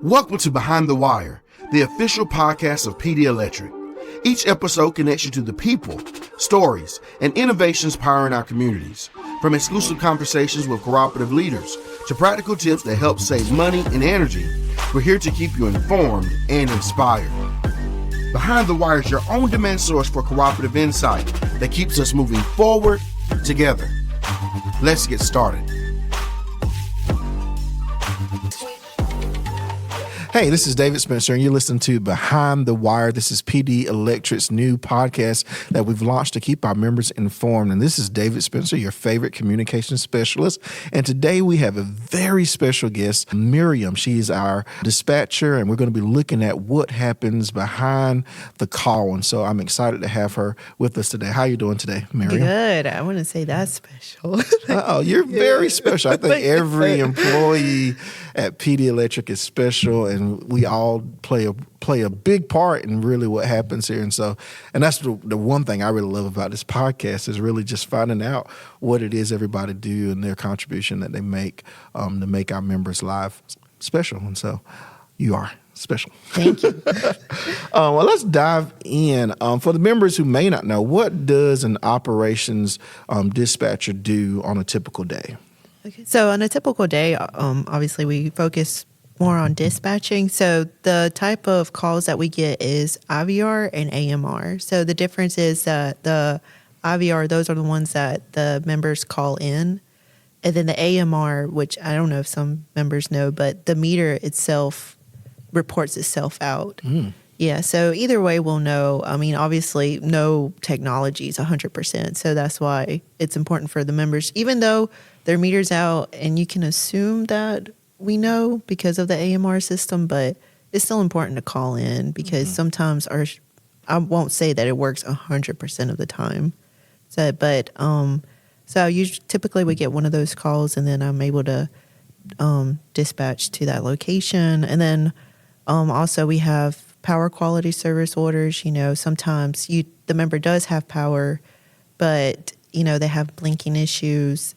Welcome to Behind the Wire, the official podcast of PD Electric. Each episode connects you to the people, stories, and innovations powering our communities. From exclusive conversations with cooperative leaders to practical tips that help save money and energy, we're here to keep you informed and inspired. Behind the Wire is your on-demand source for cooperative insight that keeps us moving forward together. Let's get started. Hey, this is David Spencer, and you're listening to Behind the Wire. This is PD Electric's new podcast that we've launched to keep our members informed. And this is David Spencer, your favorite communications specialist. And today we have a very special guest, Miriam. She is our dispatcher, and we're going to be looking at what happens behind the call. And so I'm excited to have her with us today. How are you doing today, Miriam? Good. I wouldn't say that's special. Oh, you're very special. I think every employee at PD Electric is special, and we all play a big part in really what happens here. And that's the one thing I really love about this podcast is really just finding out what it is everybody do and their contribution that they make to make our members' lives special. And so you are special. Thank you. Well, let's dive in. For the members who may not know, what does an operations dispatcher do on a typical day? Okay. So on a typical day, obviously we focus more on dispatching. So the type of calls that we get is IVR and AMR. So the difference is that the IVR, those are the ones that the members call in. And then the AMR, which I don't know if some members know, but the meter itself reports itself out. Yeah, so either way we'll know. I mean, obviously no technology is 100%. So that's why it's important for the members, even though their meter's out and you can assume that we know because of the AMR system, but it's still important to call in because sometimes I won't say that it works 100% of the time. So typically we get one of those calls and then I'm able to dispatch to that location. And then also we have power quality service orders. You know, sometimes the member does have power, but they have blinking issues.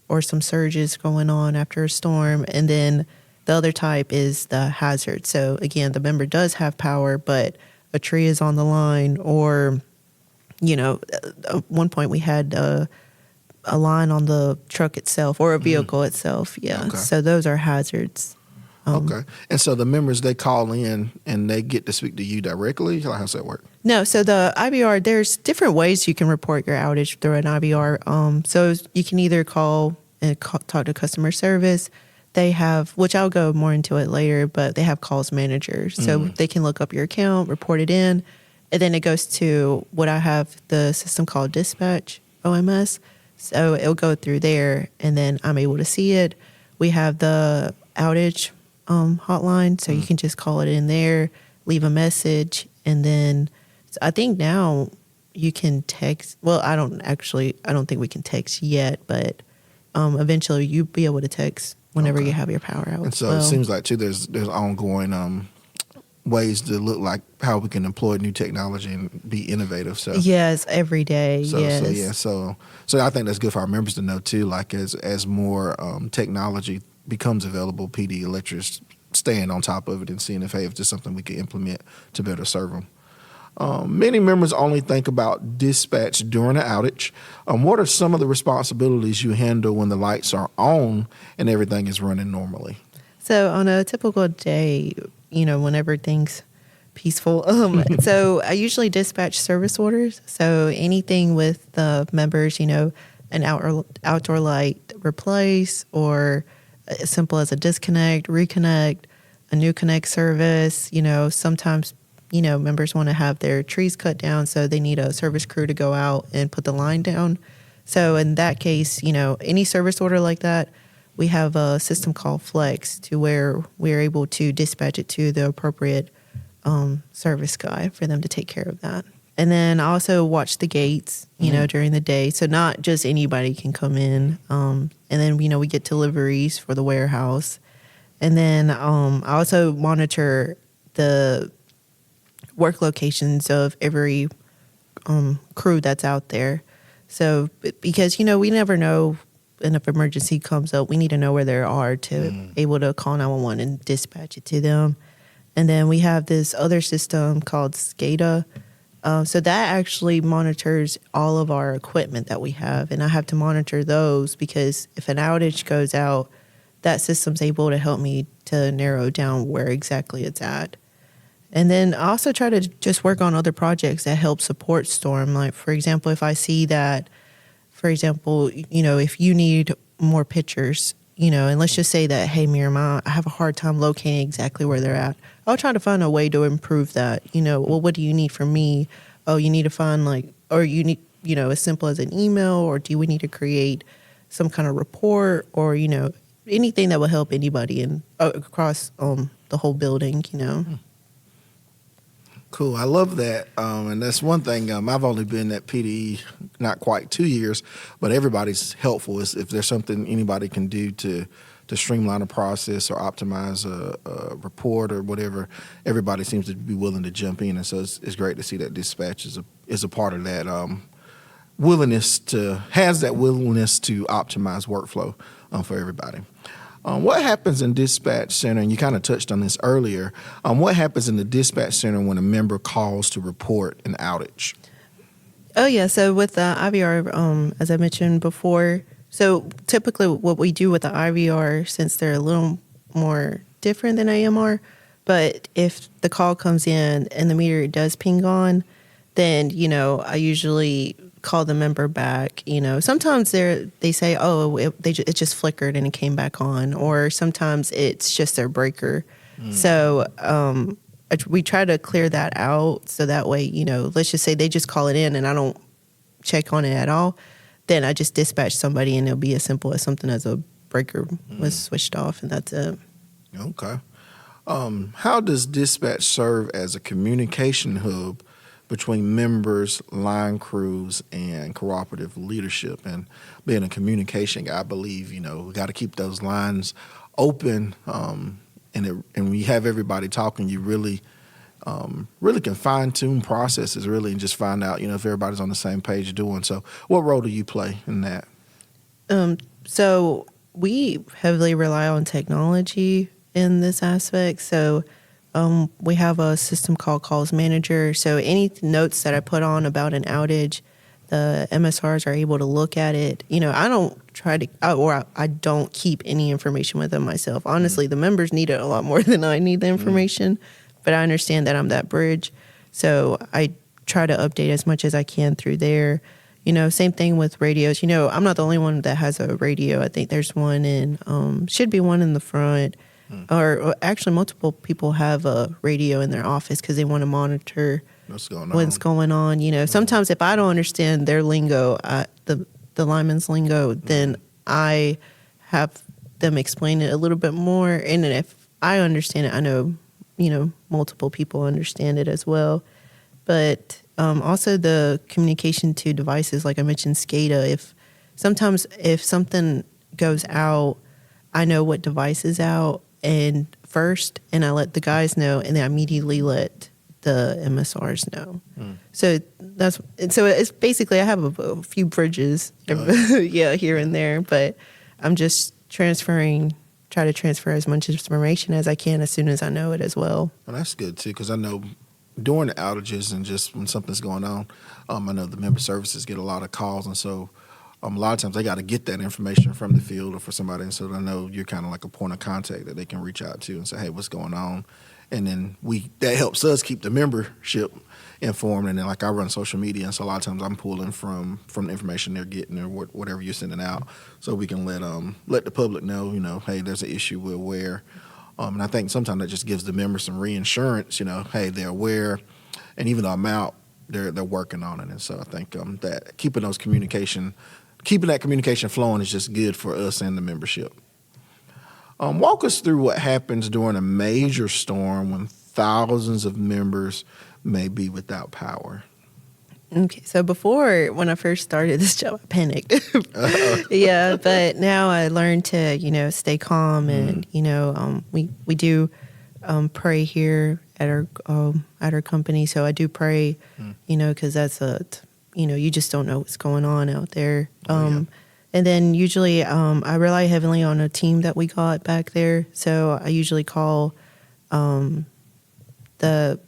Or some surges going on after a storm. And then the other type is the hazard. So again, the member does have power, but a tree is on the line or, at one point we had a line on the truck itself or a vehicle itself. Yeah. Okay. So those are hazards. Okay. And so the members, they call in and they get to speak to you directly? How does that work? No. So the IVR, there's different ways you can report your outage through an IVR. So you can either call and talk to customer service. They have, which I'll go more into it later, but they have calls managers. So they can look up your account, report it in, and then it goes to what I have the system called Dispatch, OMS. So it'll go through there, and then I'm able to see it. We have the outage hotline, so you can just call it in there, leave a message, and then so I think now you can text. Well, I don't think we can text yet, but eventually you'll be able to text whenever you have your power out. And so it seems like too there's ongoing ways to look like how we can employ new technology and be innovative. So yes, every day. So I think that's good for our members to know too. Like as more technology becomes available, PD Electric's staying on top of it and seeing if there's something we can implement to better serve them. Many members only think about dispatch during an outage. What are some of the responsibilities you handle when the lights are on and everything is running normally? So on a typical day, when everything's peaceful, so I usually dispatch service orders. So anything with the members, an outdoor light replace or as simple as a disconnect, reconnect, a new connect service. Sometimes, members want to have their trees cut down, so they need a service crew to go out and put the line down. So in that case, any service order like that, we have a system called Flex to where we're able to dispatch it to the appropriate service guy for them to take care of that. And then I also watch the gates, during the day. So not just anybody can come in. And then, we get deliveries for the warehouse. And then I also monitor the work locations of every crew that's out there. So because, we never know and if emergency comes up, we need to know where they are to able to call 911 and dispatch it to them. And then we have this other system called SCADA. So that actually monitors all of our equipment that we have. And I have to monitor those because if an outage goes out, that system's able to help me to narrow down where exactly it's at. And then I also try to just work on other projects that help support Storm. Like, for example, if I see that, for example, if you need more pictures, and let's just say that, hey, Miramar, I have a hard time locating exactly where they're at. I'll try to find a way to improve that. Well, what do you need from me? Oh, you need to find or you need, as simple as an email, or do we need to create some kind of report, or, anything that will help anybody across the whole building, Cool. I love that. And that's one thing. I've only been at PDE not quite 2 years, but everybody's helpful if there's something anybody can do to streamline a process or optimize a report or whatever. Everybody seems to be willing to jump in. And so it's great to see that dispatch is a part of that willingness to optimize workflow for everybody. What happens in dispatch center, and you kind of touched on this earlier, what happens in the dispatch center when a member calls to report an outage? Oh, yeah. So with the IVR, as I mentioned before, so typically what we do with the IVR, since they're a little more different than AMR, but if the call comes in and the meter does ping on, then, I usually call the member back. Sometimes they say, oh, it just flickered and it came back on, or sometimes it's just their breaker. So we try to clear that out, so that way, let's just say they just call it in and I don't check on it at all, then I just dispatch somebody and it'll be as simple as something as a breaker was switched off, and that's it. Okay. How does dispatch serve as a communication hub between members, line crews, and cooperative leadership? And being a communication guy, I believe, we got to keep those lines open. And when you have everybody talking, you really can fine-tune processes, really, and just find out, if everybody's on the same page doing. So what role do you play in that? So we heavily rely on technology in this aspect. So we have a system called Calls Manager. So any notes that I put on about an outage, the MSRs are able to look at it. I don't try to, I don't keep any information with them myself. Honestly, the members need it a lot more than I need the information, but I understand that I'm that bridge. So I try to update as much as I can through there. Same thing with radios. I'm not the only one that has a radio. I think there's one should be one in the front. Or actually, multiple people have a radio in their office because they want to monitor what's going on. Sometimes if I don't understand their lingo, the lineman's lingo, then I have them explain it a little bit more. And then if I understand it, I know, multiple people understand it as well. But also the communication to devices, like I mentioned, SCADA. If something goes out, I know what device is out first, and I let the guys know, and then I immediately let the MSRs know. So it's basically I have a few bridges, here and there, but I'm just try to transfer as much information as I can as soon as I know it as well. Well, that's good too, because I know during the outages and just when something's going on, I know the member services get a lot of calls, and so a lot of times they got to get that information from the field or for somebody, and so I know you're kind of like a point of contact that they can reach out to and say, hey, what's going on? And then that helps us keep the membership informed. And then, like, I run social media, and so a lot of times I'm pulling from the information they're getting or whatever you're sending out, so we can let the public know, hey, there's an issue, we're aware. And I think sometimes that just gives the members some reinsurance, hey, they're aware, and even though I'm out, they're working on it. And so I think that keeping that communication flowing is just good for us and the membership. Walk us through what happens during a major storm when thousands of members may be without power. Okay, so before, when I first started this job, I panicked. Yeah, but now I learned to, stay calm, and we do pray here at our company. So I do pray, because that's you just don't know what's going on out there. And And then usually I rely heavily on a team that we got back there. So I usually call the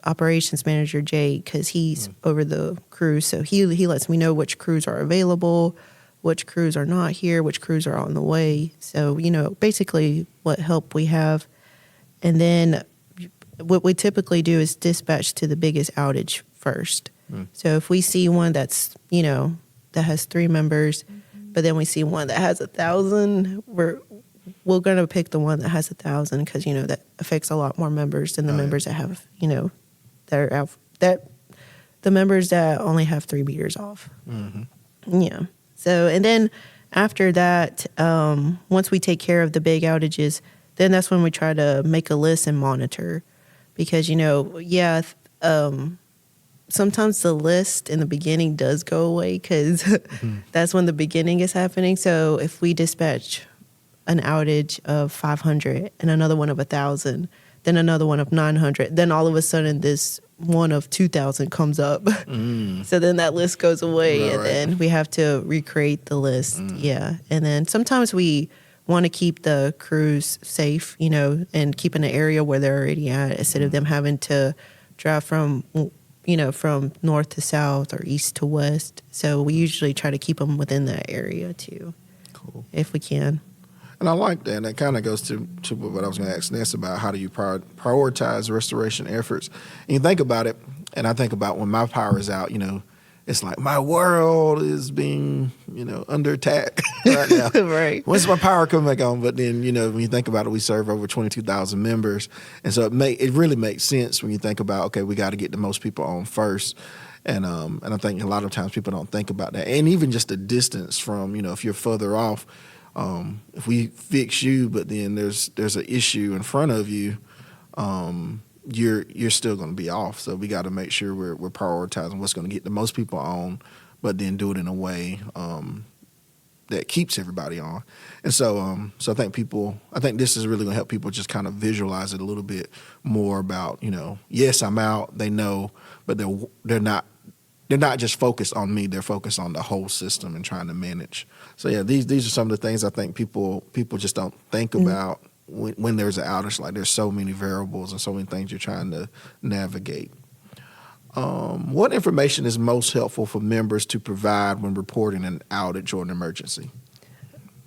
operations manager, Jay, because he's over the crews. So he lets me know which crews are available, which crews are not here, which crews are on the way. So, basically what help we have. And then what we typically do is dispatch to the biggest outage first. So if we see one that's, that has 3 members, but then we see one that has 1,000, we're going to pick the one that has 1,000 because, that affects a lot more members than the members that have, that are out, that the members that only have 3 meters off. Yeah. So, and then after that, once we take care of the big outages, then that's when we try to make a list and monitor because, sometimes the list in the beginning does go away because that's when the beginning is happening. So if we dispatch an outage of 500 and another one of 1,000, then another one of 900, then all of a sudden this one of 2,000 comes up. So then that list goes away and then we have to recreate the list. Yeah. And then sometimes we want to keep the crews safe, and keep in an area where they're already at instead of them having to drive from north to south or east to west. So we usually try to keep them within that area too. Cool. If we can. And I like that. And that kind of goes to what I was going to ask Ness about how do you prioritize restoration efforts. And you think about it, and I think about when my power is out, it's like my world is being, under attack right now. Right. When's my power coming back on? But then, when you think about it, we serve over 22,000 members. And so it really makes sense when you think about, okay, we got to get the most people on first. And I think a lot of times people don't think about that. And even just the distance from, if you're further off, if we fix you, but then there's an issue in front of you, you're still going to be off. So we got to make sure we're prioritizing what's going to get the most people on, but then do it in a way that keeps everybody on. And so I think this is really going to help people just kind of visualize it a little bit more about, yes, I'm out. They know, but they're not just focused on me. They're focused on the whole system and trying to manage. So yeah, these are some of the things I think people just don't think about when there's an outage. Like there's so many variables and so many things you're trying to navigate. What information is most helpful for members to provide when reporting an outage or an emergency?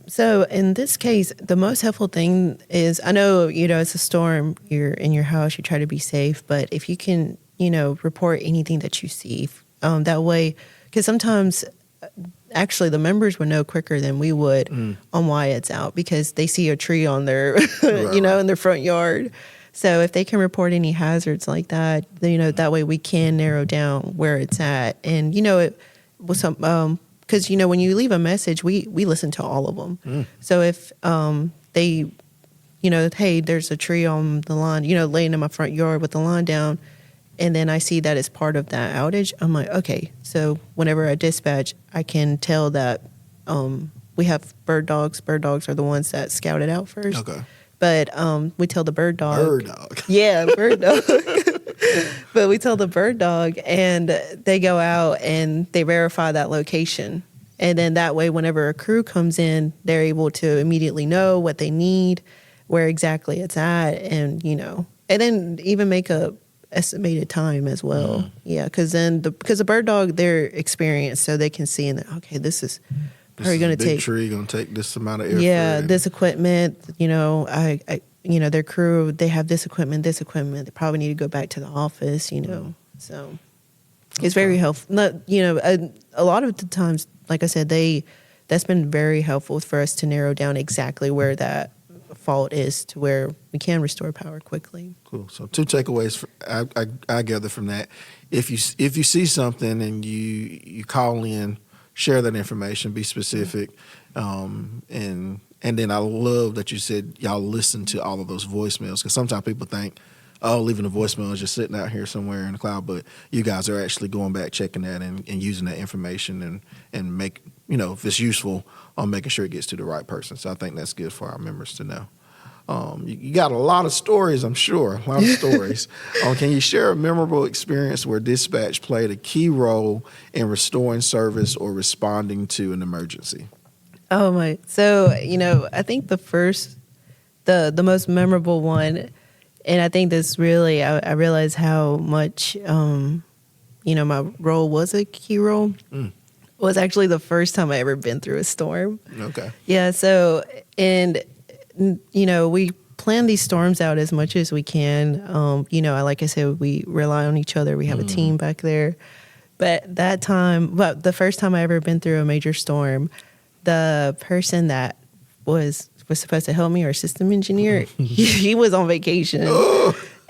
So in this case, the most helpful thing is, I know, it's a storm, you're in your house, you try to be safe, but if you can, report anything that you see, that way, because sometimes actually the members would know quicker than we would on why it's out because they see a tree on their, in their front yard. So if they can report any hazards like that, then, that way we can narrow down where it's at. And, it was some, because, when you leave a message, we listen to all of them. So if they, hey, there's a tree on the lawn, laying in my front yard with the lawn down, and then I see that it's part of that outage, I'm like, okay. So whenever I dispatch, I can tell that we have bird dogs. Bird dogs are the ones that scout it out first. Okay. But we tell the bird dog. Bird dog. Yeah, bird dog. But we tell the bird dog, and they go out and they verify that location. And then that way, whenever a crew comes in, they're able to immediately know what they need, where exactly it's at, and, and then even make a estimated time as well. Yeah, because the bird dog, they're experienced, so they can see, and okay, this is probably going to take tree going to take this amount of air. Yeah, this equipment. I their crew, they have this equipment. They probably need to go back to the office. So it's very helpful. Not, a lot of the times, like I said, that's been very helpful for us to narrow down exactly where that fault is to where we can restore power quickly. Cool. So 2 takeaways I gather from that. If you see something and you call in, share that information, be specific, and then I love that you said y'all listen to all of those voicemails because sometimes people think, oh, leaving a voicemail is just sitting out here somewhere in the cloud, but you guys are actually going back, checking that, and using that information and make, if it's useful, on making sure it gets to the right person. So I think that's good for our members to know. You got a lot of stories, I'm sure, a lot of stories. Can you share a memorable experience where dispatch played a key role in restoring service or responding to an emergency? Oh my! So I think the most memorable one, and I think this really, I realized how much, my role was a key role. Was actually the first time I ever been through a storm. Okay. Yeah. So, and we plan these storms out as much as we can. Like I said, we rely on each other. We have a team back there. But the first time I ever been through a major storm, the person that was supposed to help me, our system engineer, he was on vacation.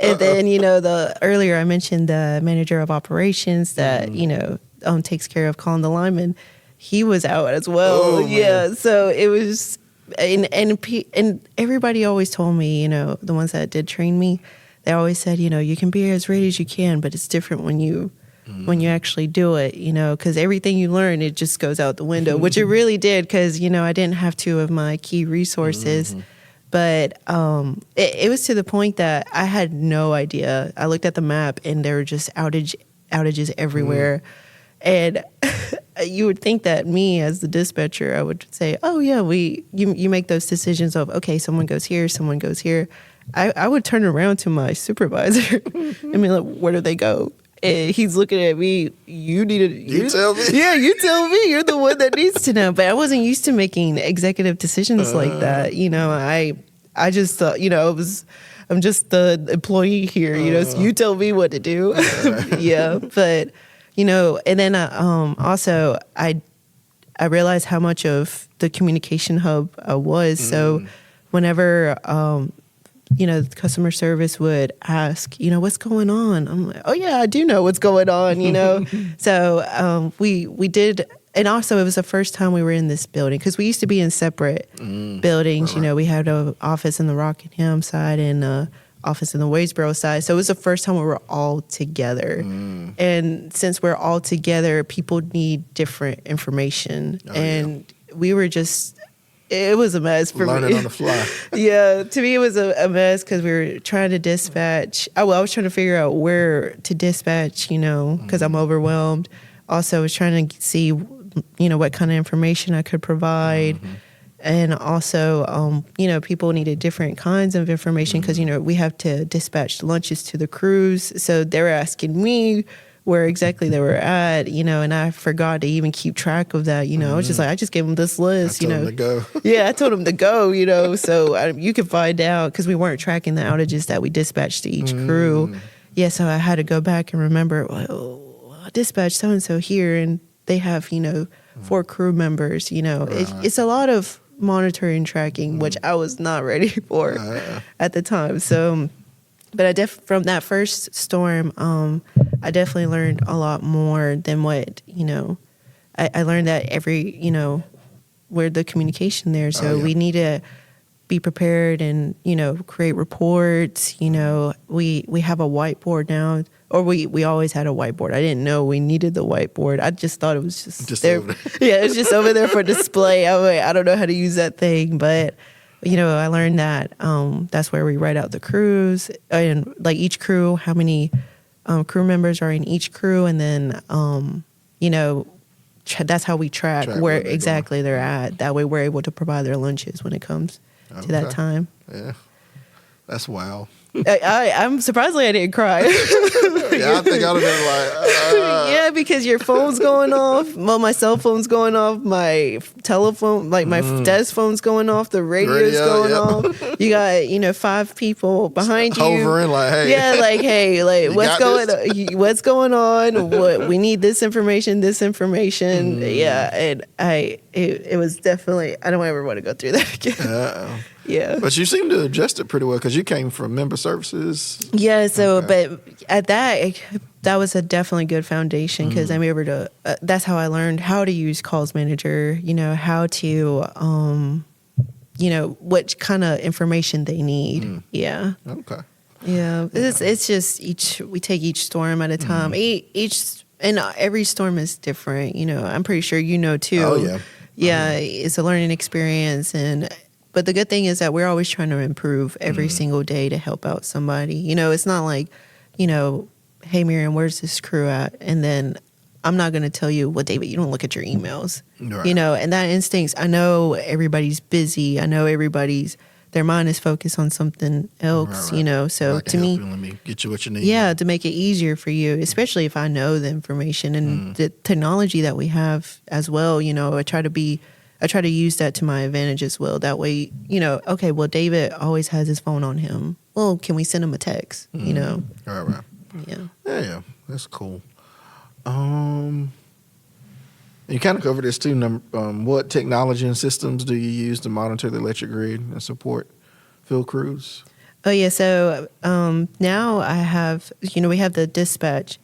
And then, earlier I mentioned the manager of operations that, takes care of calling the linemen. He was out as well. Oh, yeah. So it was, and everybody always told me, the ones that did train me, they always said, you can be as ready as you can, but it's different when you actually do it, because everything you learn, it just goes out the window, which it really did, because, I didn't have two of my key resources. But it was to the point that I had no idea. I looked at the map and there were just outages everywhere. And you would think that me as the dispatcher, I would say, oh, yeah, you make those decisions of, okay, someone goes here, someone goes here. I would turn around to my supervisor and be like, where do they go? And he's looking at me, you tell me. Yeah, you tell me. You're the one that needs to know. But I wasn't used to making executive decisions like that. I just thought, I'm just the employee here, so you tell me what to do. Yeah. But, and then also I realized how much of the communication hub I was. So whenever, customer service would ask, what's going on? I'm like, oh yeah, I do know what's going on, So we did, and also it was the first time we were in this building, because we used to be in separate buildings. Right. We had an office in the Rockingham side and an office in the Wadesboro side. So it was the first time we were all together. And since we're all together, people need different information. We were just... It was a mess for me. Learning on the fly. Yeah, to me it was a mess, because we were trying to dispatch. I was trying to figure out where to dispatch, because I'm overwhelmed. Also, I was trying to see, what kind of information I could provide. And also, people needed different kinds of information, because, we have to dispatch lunches to the crews. So they were asking me where exactly they were at, and I forgot to even keep track of that. I was just like, I just gave them this list, I told them to go. Yeah, I told them to go, so you could find out, because we weren't tracking the outages that we dispatched to each crew. Yeah, so I had to go back and remember, well, I dispatched so-and-so here, and they have, 4 crew members, It's a lot of monitoring and tracking, which I was not ready for at the time. So... But from that first storm, I definitely learned a lot more than what, I learned that we're the communication there. So we need to be prepared and, create reports. We have a whiteboard now, or we always had a whiteboard. I didn't know we needed the whiteboard. I just thought it was just there. Yeah, it's just over there for display. I don't know how to use that thing, but... I learned that that's where we write out the crews, and like each crew, how many crew members are in each crew, and then that's how we track where exactly they're at. That way, we're able to provide their lunches when it comes to that time. Yeah, that's wild. I'm surprisingly I didn't cry. Yeah, I think I'd have been like, yeah, because your phone's going off. Well, my cell phone's going off. My telephone, like my desk phone's going off. The radio's going off. You got 5 people behind you, hovering like, hey, yeah, like, hey, like what's going on? What's going on? What we need this information. Yeah, and it was definitely, I don't ever want to go through that again. Yeah. But you seem to adjust it pretty well, because you came from member services. Yeah, so, but at that was a definitely good foundation, because I'm able to, that's how I learned how to use calls manager, how to, what kind of information they need. Yeah. Okay. Yeah. It's just we take each storm at a time. And every storm is different, I'm pretty sure too. Oh, yeah. Yeah, it's a learning experience, but the good thing is that we're always trying to improve every single day to help out somebody. It's not like, hey, Miriam, where's this crew at? And then I'm not going to tell you, well, David, you don't look at your emails, Right. you know, and that instincts, I know everybody's busy. I know their mind is focused on something else, Right. you know, so I can to help me, you. Let me get you what you need. yeah, to make it easier for you, especially if I know the information and the technology that we have as well, you know, I try to use that to my advantage as well. That way, you know, okay, well, David always has his phone on him. Well, can we send him a text, you know? Right. Yeah. Yeah, that's cool. You kind of covered this too. What technology and systems do you use to monitor the electric grid and support field crews? Oh yeah, so now I have, you know, we have the dispatch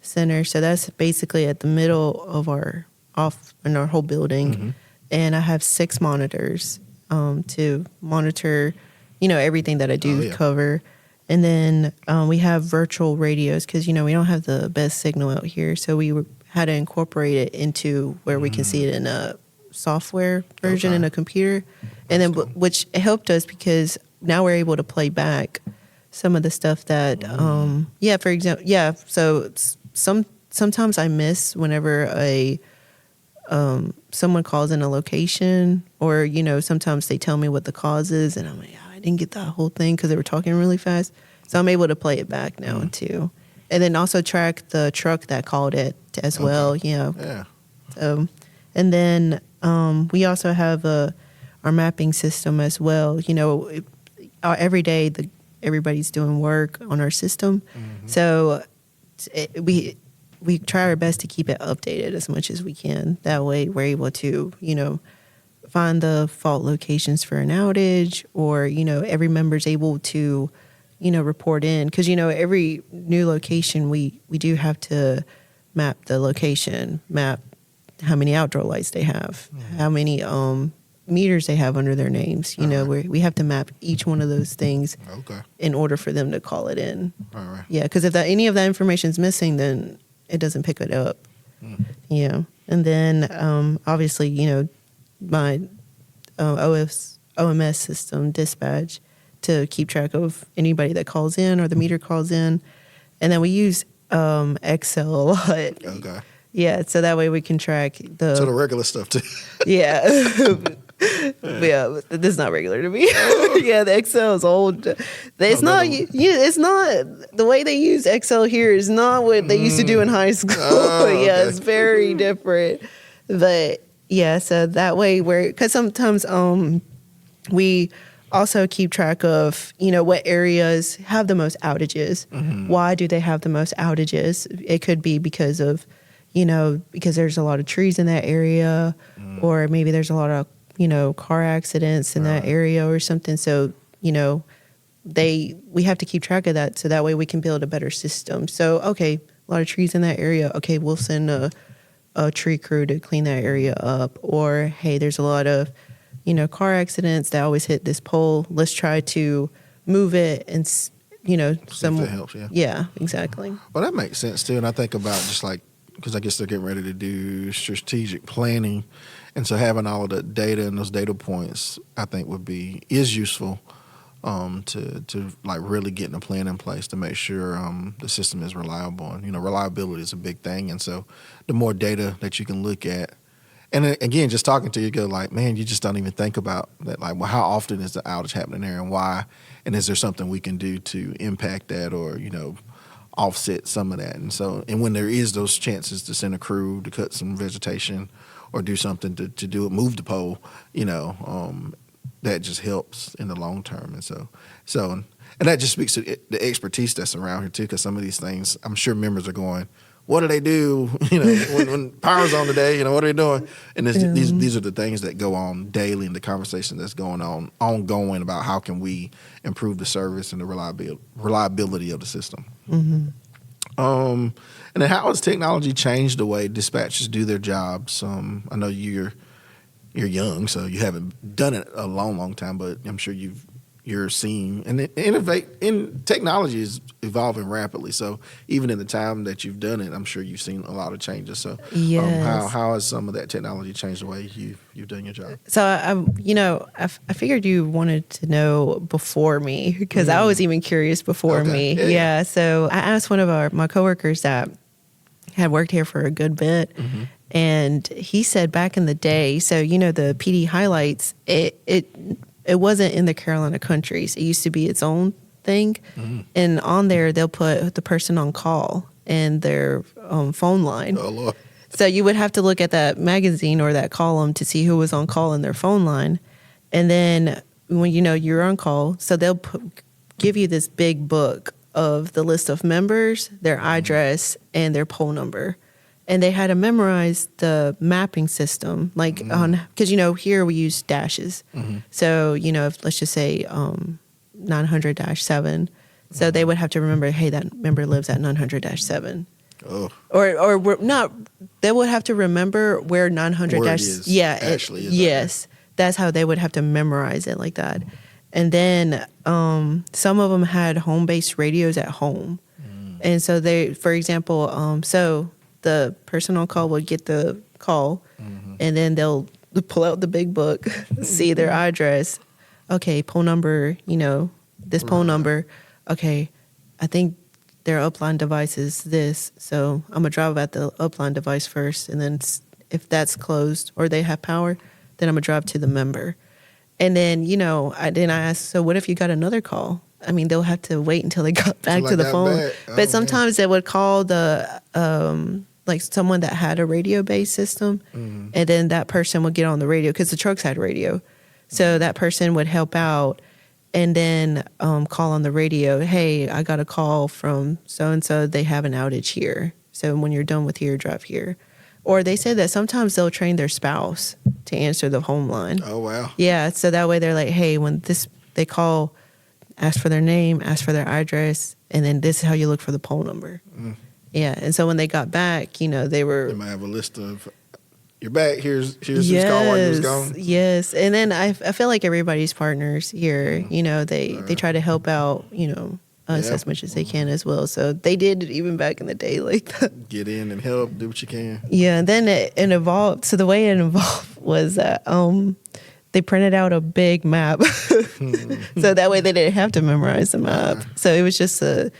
center, so that's basically at the middle of our whole building, and I have 6 monitors to monitor, you know, everything that I do cover, and then we have virtual radios because you know we don't have the best signal out here, so we had to incorporate it into where we can see it in a software version in a computer, and then which helped us because now we're able to play back some of the stuff that for example, so sometimes I miss whenever someone calls in a location, or you know, sometimes they tell me what the cause is and I'm like, I didn't get that whole thing because they were talking really fast, so I'm able to play it back now too, and then also track the truck that called it as well, you know. Yeah. So, and then we also have our mapping system as well. You know, every day everybody's doing work on our system, so we try our best to keep it updated as much as we can. That way, we're able to, you know, find the fault locations for an outage, or you know, every member's able to, you know, report in, because you know, every new location we do have to map the location, map how many outdoor lights they have, how many meters they have under their names. You know, we have to map each one of those things in order for them to call it in. All right. Yeah, because if any of that information is missing, then it doesn't pick it up. Yeah, and then obviously, you know, my OMS system, dispatch, to keep track of anybody that calls in or the meter calls in, and then we use Excel a lot. Okay. Yeah, so that way we can track So the regular stuff too. yeah. Yeah, this is not regular to me. Yeah, the Excel is old. It's not. It's not the way they use Excel here is not what they used to do in high school. Yeah, it's very different. But yeah, so that way because sometimes we also keep track of, you know, what areas have the most outages. Why do they have the most outages? It could be because of, you know, because there's a lot of trees in that area, or maybe there's a lot of, you know, car accidents in that area or something. So, you know, we have to keep track of that, so that way we can build a better system. So, okay, a lot of trees in that area. Okay, we'll send a tree crew to clean that area up. Or, hey, there's a lot of, you know, car accidents that always hit this pole. Let's try to move it and, you know, If that helps, yeah, exactly. Well, that makes sense too. And I think about just like, because I guess they're getting ready to do strategic planning. And so having all of the data and those data points, I think is useful to like really getting a plan in place to make sure the system is reliable. And, you know, reliability is a big thing. And so the more data that you can look at, and then, again, just talking to you, go like, man, you just don't even think about that. Like, well, how often is the outage happening there and why? And is there something we can do to impact that or, you know, offset some of that? And so, and when there is those chances to send a crew to cut some vegetation or do something to do it, move the pole, you know, that just helps in the long term. And so, and that just speaks to the expertise that's around here too, because some of these things, I'm sure members are going, what do they do? You know, when power's on today, you know, what are they doing? And these are the things that go on daily in the conversation that's going on, ongoing about how can we improve the service and the reliability of the system. And then how has technology changed the way dispatchers do their jobs? I know you're young, so you haven't done it a long time, but I'm sure you're seeing and technology is evolving rapidly. So even in the time that you've done it, I'm sure you've seen a lot of changes. So yes. How has some of that technology changed the way you've done your job? So I figured you wanted to know before me, because I was even curious before me. Yeah. So I asked one of my coworkers that, had worked here for a good bit. And he said back in the day, so the PD highlights, it wasn't in the Carolina countries. It used to be its own thing. And on there they'll put the person on call and their phone line. Oh Lord. So you would have to look at that magazine or that column to see who was on call in their phone line. And then when you're on call, so they'll give you this big book of the list of members, their address, and their poll number. And they had to memorize the mapping system, like because here we use dashes. So if, let's just say 900-7, so they would have to remember, hey, that member lives at 900-7. Oh. Or we're not. They would have to remember where 900 Where it dash. is, Yeah, actually is yes, that's how they would have to memorize it like that. And then some of them had home-based radios at home, and so they, for example, so the person on call would get the call, and then they'll pull out the big book, see their address. Okay, poll number. This poll number. Okay, I think their upline device is this, so I'm gonna drive at the upline device first, and then if that's closed or they have power, then I'm gonna drive to the member. And then I asked, so what if you got another call? I mean, they'll have to wait until they got back to the phone. But sometimes they would call the like someone that had a radio based system, and then that person would get on the radio because the trucks had radio, so that person would help out. And then call on the radio, hey, I got a call from so-and-so, they have an outage here. So when you're done with here, drive here. Or they said that sometimes they'll train their spouse to answer the home line. Oh, wow. Yeah, so that way they're like, hey, when they call, ask for their name, ask for their address, and then this is how you look for the poll number. Yeah, and so when they got back, they They might have a list of, you're back, here's who's call while you was gone. Yes, and then I feel like everybody's partners here. They try to help out. Us as much as they can as well. So they did it even back in the day, like that. Get in and help, do what you can. Yeah, and then it evolved. So the way it evolved was that they printed out a big map, so that way they didn't have to memorize the map. So it was just a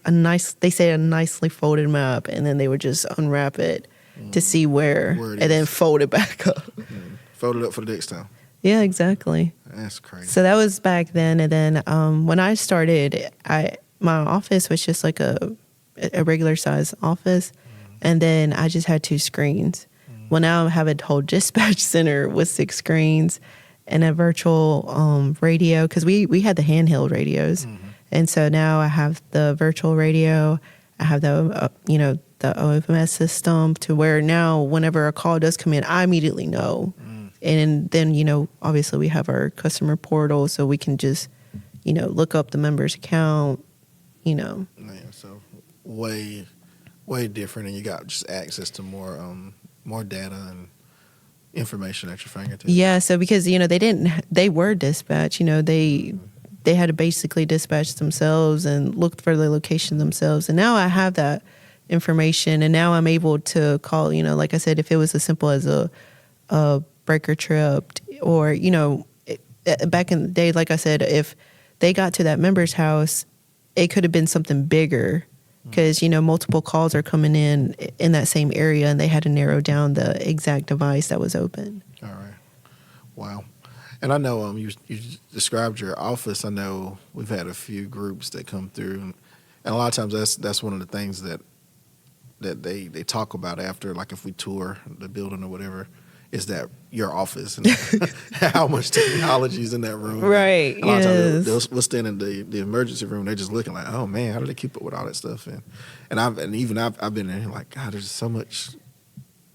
nice. They say a nicely folded map, and then they would just unwrap it to see where and then fold it back up. Fold it up for the next time. Yeah, exactly. That's crazy. So that was back then, and then when I started, my office was just like a regular size office, and then I just had 2 screens. Well, now I have a whole dispatch center with 6 screens and a virtual radio because we had the handheld radios, and so now I have the virtual radio. I have the the OMS system to where now whenever a call does come in, I immediately know. And then, obviously we have our customer portal so we can just, look up the member's account, Yeah, so way different, and you got just access to more data and information at your fingertips. Yeah, so because, they were dispatched, they had to basically dispatch themselves and look for the location themselves. And now I have that information, and now I'm able to call, like I said, if it was as simple as a breaker trip, or back in the day, like I said, if they got to that member's house, it could have been something bigger because multiple calls are coming in that same area, and they had to narrow down the exact device that was open. All right. Wow. And I know you described your office. I know we've had a few groups that come through, and a lot of times that's one of the things that they talk about after, like if we tour the building or whatever, is that your office and how much technology is in that room. Right. And a lot of times we'll stand in the emergency room. They're just looking like, oh man, how do they keep up with all that stuff? And I've been in there like, God, there's so much.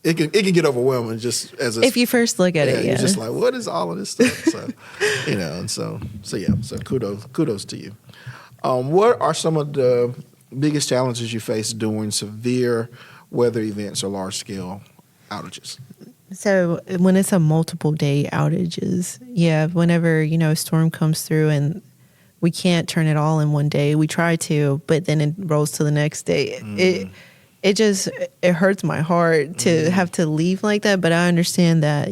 It can get overwhelming just as if you first look at it. Yeah, you're just like, what is all of this stuff? So and so kudos to you. What are some of the biggest challenges you face during severe weather events or large scale outages? So when it's a multiple day outages, whenever, a storm comes through and we can't turn it all in one day, we try to, but then it rolls to the next day. It hurts my heart to have to leave like that. But I understand that,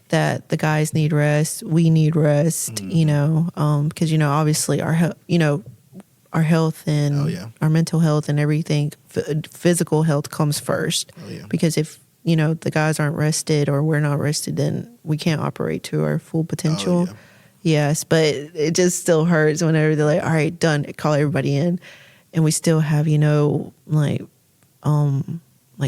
that the guys need rest. We need rest, because, obviously our health and Oh, yeah. our mental health and everything, physical health comes first. Oh, yeah. Because if, the guys aren't rested or we're not rested, then we can't operate to our full potential. Oh, yeah. Yes, but it just still hurts whenever they're like, all right, done, call everybody in. And we still have, like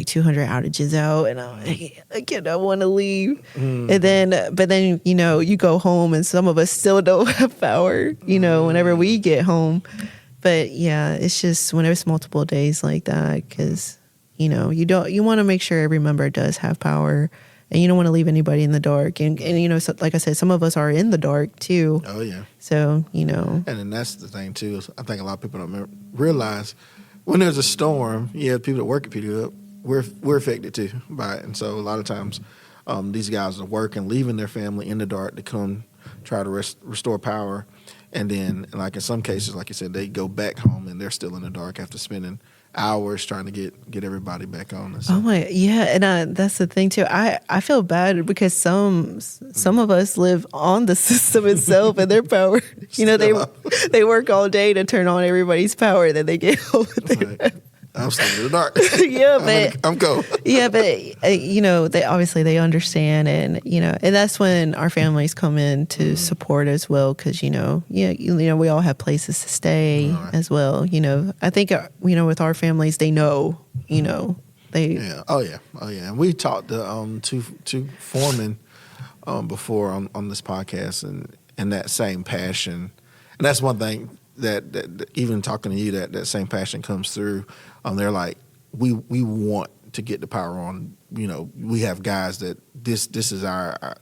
200 outages out, and I cannot want to leave. But then, you go home and some of us still don't have power, whenever we get home. But yeah, it's just whenever it's multiple days like that, because, you want to make sure every member does have power. And you don't want to leave anybody in the dark. And so, like I said, some of us are in the dark, too. Oh, yeah. So, And then that's the thing, too. Is I think a lot of people don't realize when there's a storm, people that work at PDL, we're affected, too, by it. And so a lot of times these guys are working, leaving their family in the dark to come try to restore power. And then, like in some cases, like you said, they go back home and they're still in the dark after spending hours trying to get everybody back on. And so, and that's the thing too. I feel bad because some of us live on the system itself and their power. They work all day to turn on everybody's power, then they get home with their I'm still in the dark. Yeah, but I'm cold. Yeah, but they obviously they understand, and and that's when our families come in to support as well, because we all have places to stay as well. I think with our families, they know. They And we talked to two foremen before on this podcast, and that same passion, and that's one thing that even talking to you, that same passion comes through. They're like, we want to get the power on. We have guys that this is our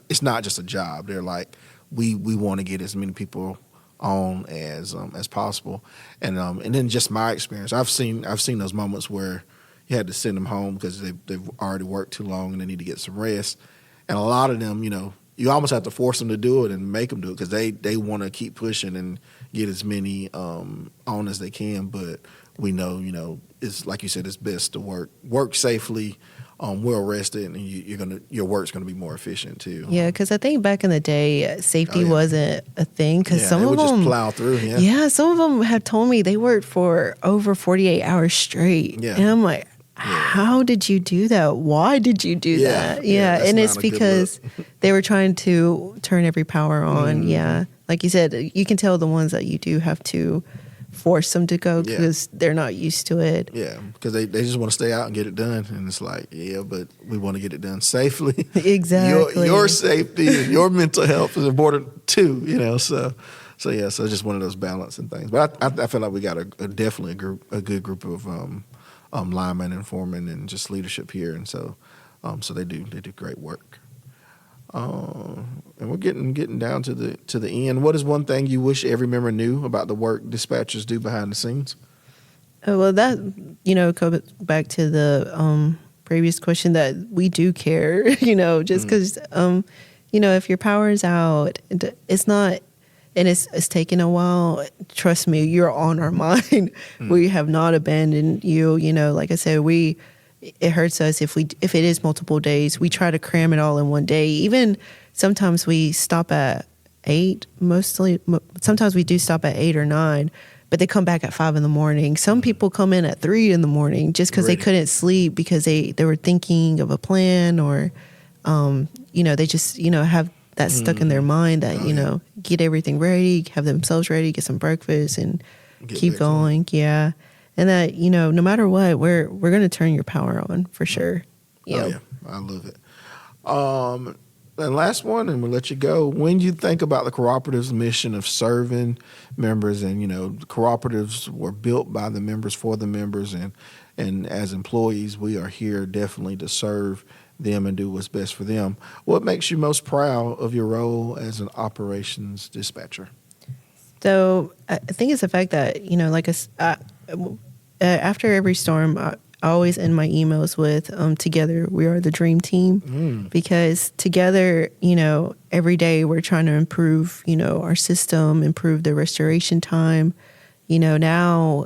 it's not just a job. They're like, we want to get as many people on as possible. And then just my experience, I've seen those moments where you had to send them home because they've already worked too long and they need to get some rest. And a lot of them, you almost have to force them to do it and make them do it because they want to keep pushing and get as many on as they can. But we know, it's like you said, it's best to work safely, well rested, and your work's gonna be more efficient too. Yeah, because I think back in the day, safety wasn't a thing. Because some of them just plow through. Some of them have told me they worked for over 48 hours straight. Yeah. And I'm like, how did you do that? Why did you do that? Yeah, and it's because they were trying to turn every power on. Yeah, like you said, you can tell the ones that you do have to force them to go because they're not used to it. Yeah, because they just want to stay out and get it done. And it's like, but we want to get it done safely. Exactly. Your safety and your mental health is important too, So just one of those balancing things. But I feel like we got definitely a good group of linemen and foremen and just leadership here. And so they do great work. And we're getting down to the end. What is one thing you wish every member knew about the work dispatchers do behind the scenes? Well, that goes back to the previous question that we do care. Just because if your power is out, it's not, and it's taken a while. Trust me, you're on our mind. We have not abandoned you. Like I said, it hurts us if it is multiple days. We try to cram it all in one day. Even sometimes we stop at 8. Sometimes we do stop at 8 or 9, but they come back at 5 in. Some people come in at 3 in just because they couldn't sleep because they were thinking of a plan, or they just have that stuck in their mind that get everything ready, have themselves ready, get some breakfast, and keep going. Yeah. And that, no matter what, we're going to turn your power on for sure. Oh, yeah. I love it. And last one, and we'll let you go. When you think about the cooperative's mission of serving members, and, cooperatives were built by the members for the members, and as employees, we are here definitely to serve them and do what's best for them. What makes you most proud of your role as an operations dispatcher? So I think it's the fact that, after every storm, I always end my emails with, together we are the dream team, because together, every day we're trying to improve, our system, improve the restoration time. Now,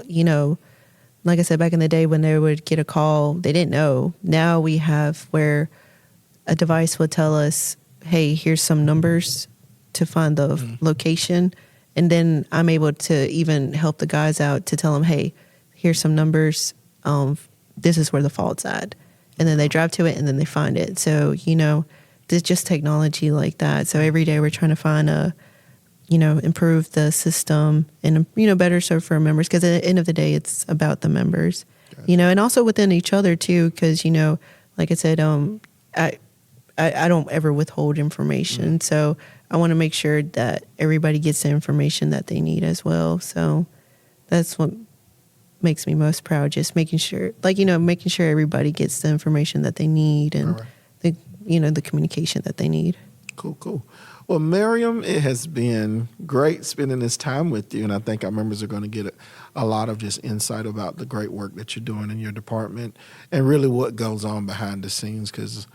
like I said, back in the day when they would get a call, they didn't know. Now we have where a device will tell us, hey, here's some numbers to find the location. And then I'm able to even help the guys out to tell them, hey, here's some numbers. This is where the fault's at. And then they drive to it and then they find it. So, there's just technology like that. So every day we're trying to find improve the system and, better serve for our members. Because at the end of the day, it's about the members, and also within each other too. Because, like I said, I don't ever withhold information. So I want to make sure that everybody gets the information that they need as well. So that's what makes me most proud, just making sure everybody gets the information that they need and the communication that they need. Cool. Well, Miriam, it has been great spending this time with you, and I think our members are going to get a lot of just insight about the great work that you're doing in your department and really what goes on behind the scenes because,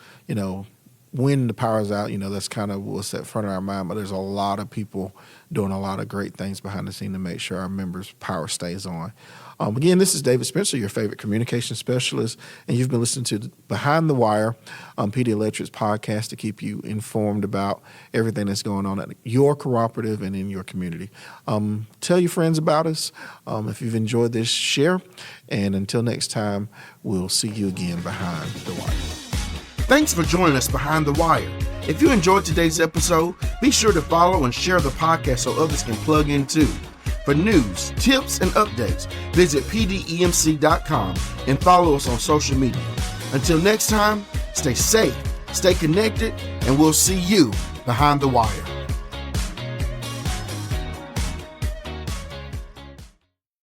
when the power's out, that's kind of what's at front of our mind, but there's a lot of people doing a lot of great things behind the scene to make sure our members' power stays on. Again, this is David Spencer, your favorite communication specialist, and you've been listening to Behind the Wire on PD Electric's podcast to keep you informed about everything that's going on at your cooperative and in your community. Tell your friends about us. If you've enjoyed this, share. And until next time, we'll see you again Behind the Wire. Thanks for joining us Behind the Wire. If you enjoyed today's episode, be sure to follow and share the podcast so others can plug in too. For news, tips, and updates, visit pdemc.com and follow us on social media. Until next time, stay safe, stay connected, and we'll see you Behind the Wire.